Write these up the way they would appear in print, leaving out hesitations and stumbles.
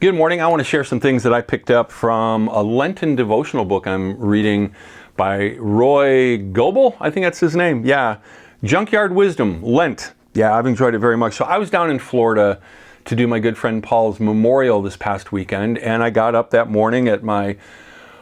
Good morning. I want to share some things that I picked up from a Lenten devotional book I'm reading by Roy Goebel. I think that's his name. Yeah. Junkyard Wisdom, Lent. Yeah, I've enjoyed it very much. So I was down in Florida to do my good friend Paul's memorial this past weekend, and I got up that morning at my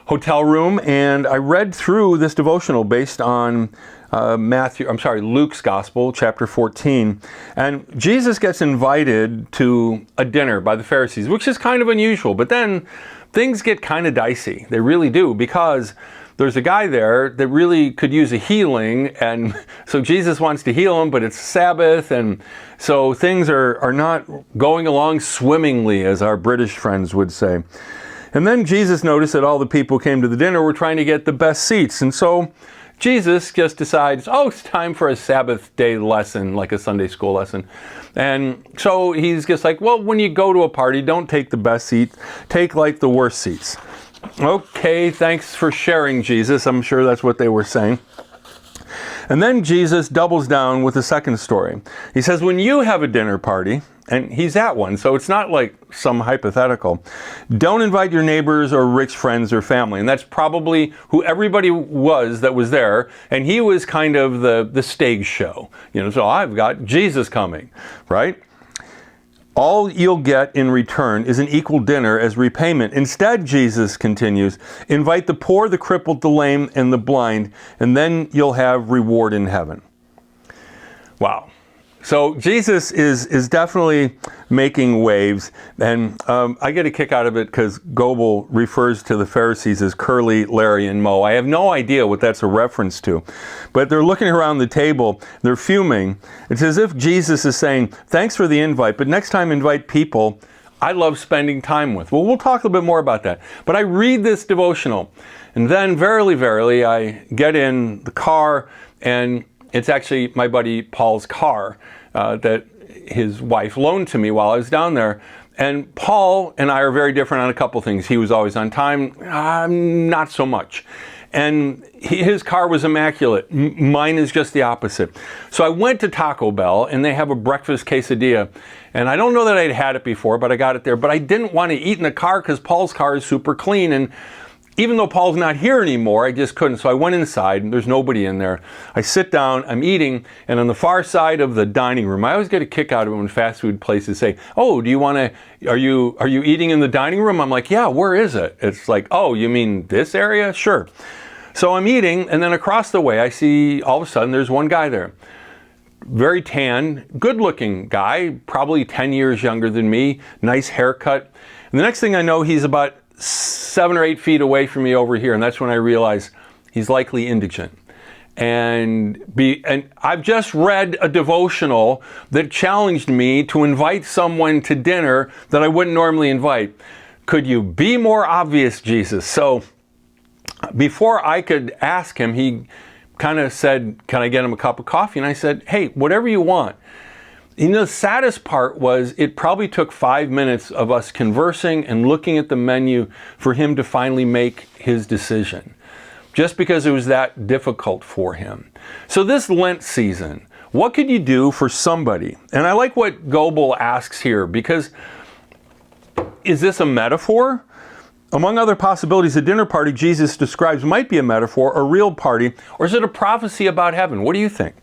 hotel room and I read through this devotional based on Luke's Gospel, chapter 14. And Jesus gets invited to a dinner by the Pharisees, which is kind of unusual. But then things get kind of dicey. They really do, because there's a guy there that really could use a healing. And so Jesus wants to heal him, but it's Sabbath. And so things are not going along swimmingly, as our British friends would say. And then Jesus noticed that all the people who came to the dinner were trying to get the best seats. And so Jesus just decides, it's time for a Sabbath day lesson, like a Sunday school lesson. And so he's just like, well, when you go to a party, don't take the best seat, take like the worst seats. Okay, thanks for sharing, Jesus. I'm sure that's what they were saying. And then Jesus doubles down with a second story. He says, when you have a dinner party, and he's at one, so it's not like some hypothetical, don't invite your neighbors or rich friends or family. And that's probably who everybody was that was there. And he was kind of the stage show. So I've got Jesus coming, right? All you'll get in return is an equal dinner as repayment. Instead, Jesus continues, invite the poor, the crippled, the lame, and the blind, and then you'll have reward in heaven. Wow. So Jesus is definitely making waves, and I get a kick out of it because Goebel refers to the Pharisees as Curly, Larry, and Moe. I have no idea what that's a reference to, but they're looking around the table, they're fuming. It's as if Jesus is saying, thanks for the invite, but next time invite people I love spending time with. Well, we'll talk a little bit more about that. But I read this devotional, and then verily, verily, I get in the car, and it's actually my buddy Paul's car that his wife loaned to me while I was down there. And Paul and I are very different on a couple things. He was always on time, not so much. And his car was immaculate. Mine is just the opposite. So I went to Taco Bell, and they have a breakfast quesadilla. And I don't know that I'd had it before, but I got it there. But I didn't want to eat in the car because Paul's car is super clean. And even though Paul's not here anymore, I just couldn't. So I went inside, and there's nobody in there. I sit down, I'm eating, and on the far side of the dining room, I always get a kick out of it when fast food places say, are you eating in the dining room? I'm like, yeah, where is it? It's like, oh, you mean this area? Sure. So I'm eating, and then across the way, I see all of a sudden there's one guy there. Very tan, good-looking guy, probably 10 years younger than me, nice haircut. And the next thing I know, he's about 7 or 8 feet away from me over here, and that's when I realize he's likely indigent. And I've just read a devotional that challenged me to invite someone to dinner that I wouldn't normally invite. Could you be more obvious, Jesus? So before I could ask him, he kind of said, can I get him a cup of coffee? And I said, hey, whatever you want. The saddest part was it probably took 5 minutes of us conversing and looking at the menu for him to finally make his decision, just because it was that difficult for him. So this Lent season, what could you do for somebody? And I like what Goebel asks here, because is this a metaphor? Among other possibilities, the dinner party Jesus describes might be a metaphor, a real party, or is it a prophecy about heaven? What do you think?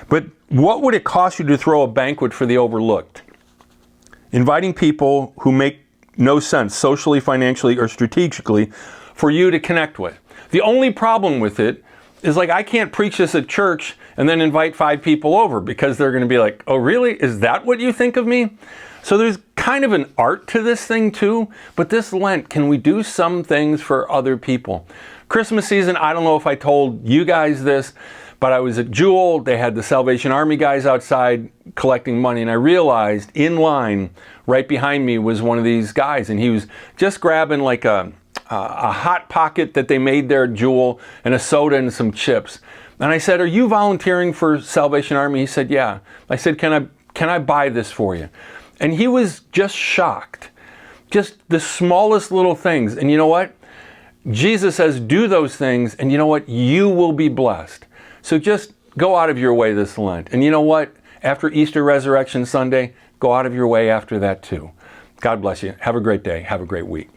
But what would it cost you to throw a banquet for the overlooked? Inviting people who make no sense socially, financially, or strategically for you to connect with. The only problem with it is, like, I can't preach this at church and then invite 5 people over, because they're going to be like, oh, really? Is that what you think of me? So there's kind of an art to this thing too, but this Lent, can we do some things for other people? Christmas season, I don't know if I told you guys this, but I was at Jewel. They had the Salvation Army guys outside collecting money, and I realized in line right behind me was one of these guys, and he was just grabbing like a Hot Pocket that they made there at Jewel, and a soda and some chips. And I said, are you volunteering for Salvation Army? He said, yeah. I said, can I buy this for you? And he was just shocked. Just the smallest little things. And you know what? Jesus says, do those things, and you know what? You will be blessed. So just go out of your way this Lent. And you know what? After Easter Resurrection Sunday, go out of your way after that too. God bless you. Have a great day. Have a great week.